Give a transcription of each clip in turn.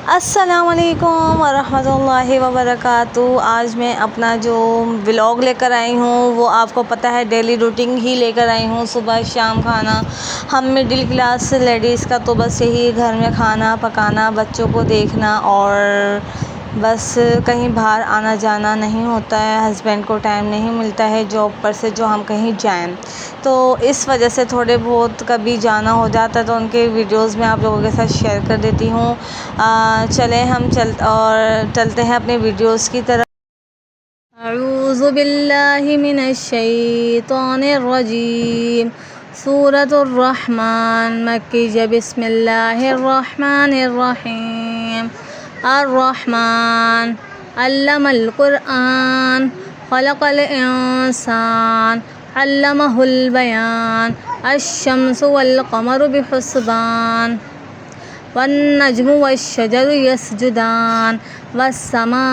अस्सलामुअलैकुम वरहमतुल्लाहि वबरकातुहू। आज मैं अपना जो व्लॉग लेकर आई हूँ वो आपको पता है डेली रूटीन ही लेकर आई हूँ। सुबह शाम खाना हम मिडिल क्लास लेडीज़ का तो बस यही घर में खाना पकाना, बच्चों को देखना और बस कहीं बाहर आना जाना नहीं होता है। हस्बैंड को टाइम नहीं मिलता है जॉब पर से जो हम कहीं जाएं, तो इस वजह से थोड़े बहुत कभी जाना हो जाता है तो उनके वीडियोस में आप लोगों के साथ शेयर कर देती हूँ। चलें हम चलते हैं अपने वीडियोस की तरफ। अऊज़ु बिल्लाहि मिनश शैतानिर रजीम। सूरतुर रहमान मक्की। बिस्मिल्लाहिर रहमानिर रहीम। अर्रहमान अल्लमल कुरआन खलक़ल इंसान अल्लमहुल बयान। अश्शम्सु वल क़मरु बिहुस्बान वन्नज्मु वश्शजरु यस्जुदान वस्समा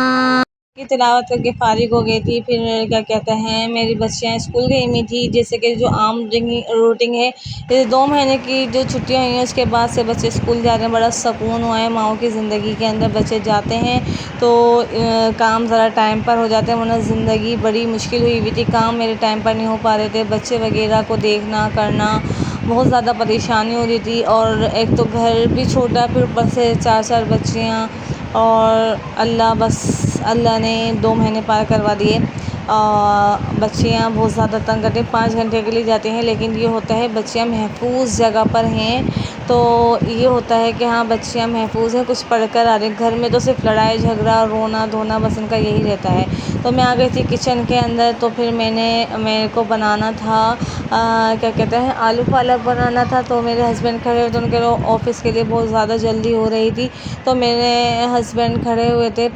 की तिलावत करके फ़ारिग हो गई थी। फिर क्या कहते हैं, मेरी बच्चियाँ स्कूल गई हुई थी। जैसे कि जो आम रूटीन है, ये 2 महीने की जो छुट्टियाँ हुई हैं उसके बाद से बच्चे स्कूल जा रहे हैं। बड़ा सुकून हुआ है माँओं की ज़िंदगी के अंदर। बच्चे जाते हैं तो काम ज़रा टाइम पर हो जाते हैं, वरना ज़िंदगी बड़ी मुश्किल हुई हुई थी। काम मेरे टाइम पर नहीं हो पा रहे थे। बच्चे वगैरह को देखना करना बहुत ज़्यादा परेशानी हो रही थी। और एक तो घर भी छोटा, फिर ऊपर से 4-4 बच्चियाँ और अल्लाह ने 2 महीने पार करवा दिए। बच्चियाँ बहुत ज़्यादा तंग करती हैं। 5 घंटे के लिए जाती हैं, लेकिन ये होता है बच्चियाँ महफूज जगह पर हैं, तो ये होता है कि हाँ बच्चियाँ महफूज हैं, कुछ पढ़ कर आ रही हैं। घर में तो सिर्फ लड़ाई झगड़ा रोना धोना बस इनका यही रहता है। तो मैं आ गई थी किचन के अंदर, तो फिर मेरे को बनाना था क्या कहते हैं, आलू पालक बनाना था। तो मेरे हस्बैंड खड़े हुए थे, उनके ऑफ़िस के लिए बहुत ज़्यादा जल्दी हो रही थी, तो मेरे हस्बैंड खड़े हुए थे।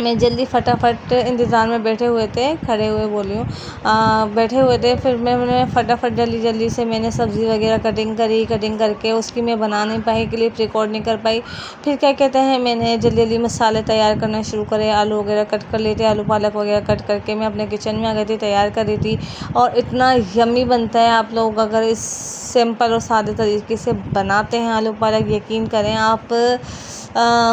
मैं जल्दी फटाफट इंतज़ार में बैठे हुए थे, खड़े हुए बोल रही हूँ, बैठे हुए थे। फिर मैंने फटाफट जल्दी से मैंने सब्ज़ी वगैरह कटिंग करके उसकी मैं बना नहीं पाई, क्लिप रिकॉर्ड नहीं कर पाई। फिर क्या कहते हैं, मैंने जल्दी मसाले तैयार करना शुरू करे। आलू वगैरह कट कर लिए थे, आलू पालक वगैरह कट करके मैं अपने किचन में आ गई थी, तैयार कर रही थी। और इतना यम्मी बनता है, आप लोग अगर इस सिंपल और सादे तरीके से बनाते हैं आलू पालक, यकीन करें आप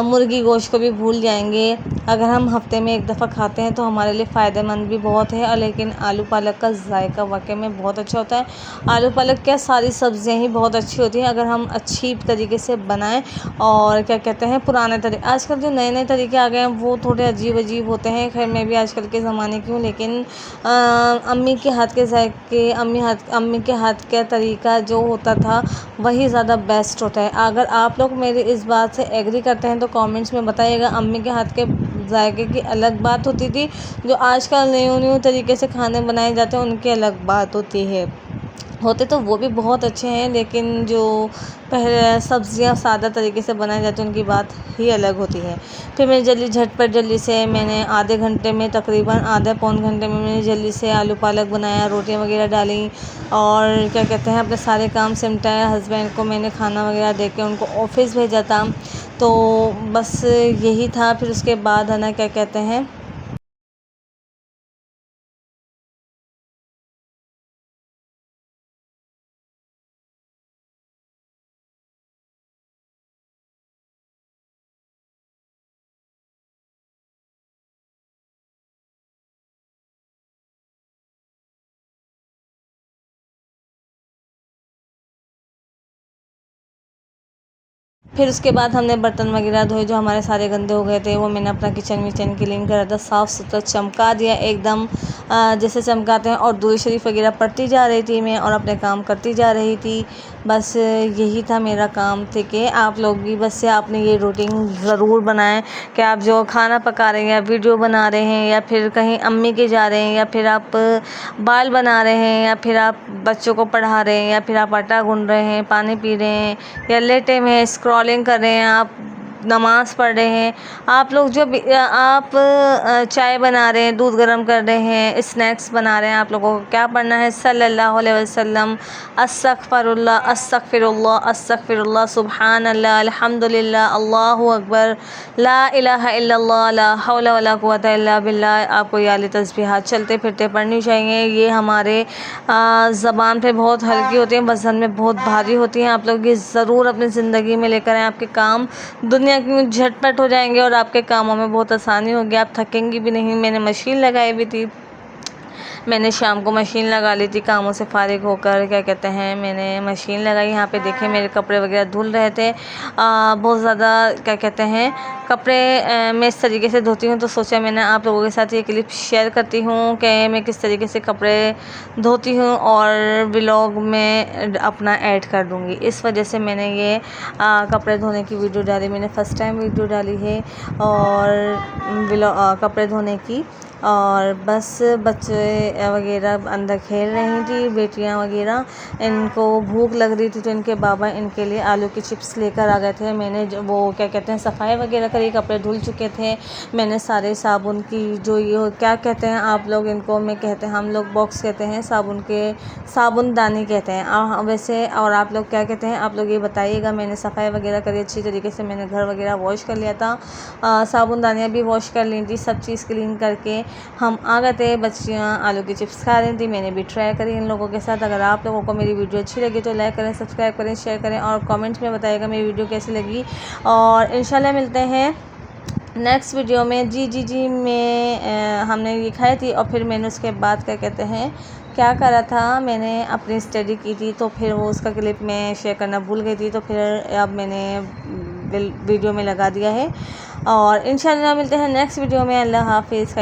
मुर्गी गोश्त को भी भूल जाएंगे। अगर हम हफ्ते में एक दफ़ा खाते हैं तो हमारे लिए फ़ायदेमंद भी बहुत है। लेकिन आलू पालक का जायका वाकई में बहुत अच्छा होता है। आलू पालक क्या, सारी सब्ज़ियाँ ही बहुत अच्छी होती हैं अगर हम अच्छी तरीके से बनाएं। और क्या कहते हैं, पुराने तरीके, आजकल जो नए तरीके आ गए हैं वो थोड़े अजीब होते हैं। खैर मैं भी आजकल के ज़माने की हूँ, लेकिन अम्मी के हाथ के जायके, अम्मी के हाथ का तरीका जो होता था वही ज़्यादा बेस्ट होता है। अगर आप लोग मेरी इस बात से एग्री करते हैं तो कमेंट्स में बताइएगा। अम्मी के हाथ के जायके की अलग बात होती थी, जो आजकल न्यू तरीके से खाने बनाए जाते हैं उनकी अलग बात होती है। होते तो वो भी बहुत अच्छे हैं, लेकिन जो पहले सब्ज़ियाँ सादा तरीके से बनाई जाती हैं उनकी बात ही अलग होती है। फिर मैं जल्दी से मैंने आधे घंटे में, तकरीबन आधे पौन घंटे में मैंने जल्दी से आलू पालक बनाया, रोटियां वगैरह डाली और क्या कहते हैं अपने सारे काम सिमटाया। हस्बैंड को मैंने खाना वगैरह दे के उनको ऑफ़िस भेजा था, तो बस यही था। फिर उसके बाद है ना क्या कहते हैं, फिर उसके बाद हमने बर्तन वगैरह धोए जो हमारे सारे गंदे हो गए थे। वो मैंने अपना किचन विचन क्लीन करा था, साफ़ सुथरा चमका दिया एकदम, जैसे चमकाते हैं। और दुरूद शरीफ वगैरह पढ़ती जा रही थी मैं और अपने काम करती जा रही थी। बस यही था मेरा काम। ठीक है, आप लोग भी बस से आपने ये रूटीन ज़रूर बनाएं कि आप जो खाना पका रहे हैं या वीडियो बना रहे हैं या फिर कहीं अम्मी के जा रहे हैं या फिर आप बाल बना रहे हैं या फिर आप बच्चों को पढ़ा रहे हैं या फिर आप आटा गूंद रहे हैं, पानी पी रहे हैं या लेटे में स्क्रॉलिंग कर रहे हैं, आप नमाज़ पढ़ रहे हैं, आप लोग जो भी आप चाय बना रहे हैं, दूध गर्म कर रहे हैं, स्नैक्स बना रहे हैं, आप लोगों को क्या पढ़ना है, सल्लल्लाहु अलैहि वसल्लम, अस्तगफिरुल्लाह अस्तगफिरुल्लाह अस्तगफिरुल्लाह, सुबहानल्लाह, अल्हम्दुलिल्लाह, अल्लाहु अकबर, ला इलाहा इल्लल्लाह, ला हौला वला कुव्वता इल्ला बिल्लाह। आपको ये वाली तस्बीहात चलते फिरते पढ़नी चाहिए। ये हमारे ज़बान पे बहुत हल्की होती हैं, वज़न में बहुत भारी होती हैं। आप लोग ये ज़रूर अपनी ज़िंदगी में लेकर आएँ। आपके काम दुनिया दुनिया की झटपट हो जाएंगे और आपके कामों में बहुत आसानी होगी, आप थकेंगी भी नहीं। मैंने मशीन लगाई भी थी, मैंने शाम को मशीन लगा ली थी कामों से फारिग होकर, क्या कहते हैं, मैंने मशीन लगाई। यहाँ पे देखें मेरे कपड़े वगैरह धुल रहे थे, बहुत ज़्यादा क्या कहते हैं कपड़े मैं इस तरीके से धोती हूँ। तो सोचा मैंने आप लोगों के साथ ये क्लिप शेयर करती हूँ कि मैं किस तरीके से कपड़े धोती हूँ और व्लॉग में अपना ऐड कर दूँगी। इस वजह से मैंने ये कपड़े धोने की वीडियो डाली, मैंने फ़र्स्ट टाइम वीडियो डाली है और कपड़े धोने की। और बस बच्चे वगैरह अंदर खेल रही थी, बेटियां वगैरह, इनको भूख लग रही थी तो इनके बाबा इनके लिए आलू की चिप्स लेकर आ गए थे। मैंने वो क्या कहते हैं सफाई वगैरह करी, कपड़े धुल चुके थे, मैंने सारे साबुन की जो ये क्या कहते हैं आप लोग इनको, मैं कहते हैं हम लोग बॉक्स कहते हैं, साबुन के साबुनदानी कहते हैं वैसे, और आप लोग क्या कहते हैं आप लोग ये बताइएगा। मैंने सफाई वगैरह करी अच्छी तरीके से, मैंने घर वगैरह वॉश कर लिया था, साबुनदानियाँ भी वॉश कर ली थी, सब चीज़ क्लीन करके हम आ गए थे। बच्चियाँ आलू की चिप्स खा रही थी, मैंने भी ट्राई करी इन लोगों के साथ। अगर आप लोगों को मेरी वीडियो अच्छी लगी तो लाइक करें, सब्सक्राइब करें, शेयर करें और कमेंट्स में बताइएगा मेरी वीडियो कैसी लगी। और इंशाल्लाह मिलते हैं नेक्स्ट वीडियो में। जी में हमने ये खाई थी और फिर मैंने उसके बाद क्या कहते हैं क्या करा था, मैंने अपनी स्टडी की थी तो फिर वो उसका क्लिप मैं शेयर करना भूल गई थी, तो फिर अब मैंने वीडियो में लगा दिया है। और इंशाल्लाह मिलते हैं नेक्स्ट वीडियो में। अल्लाह हाफिज़।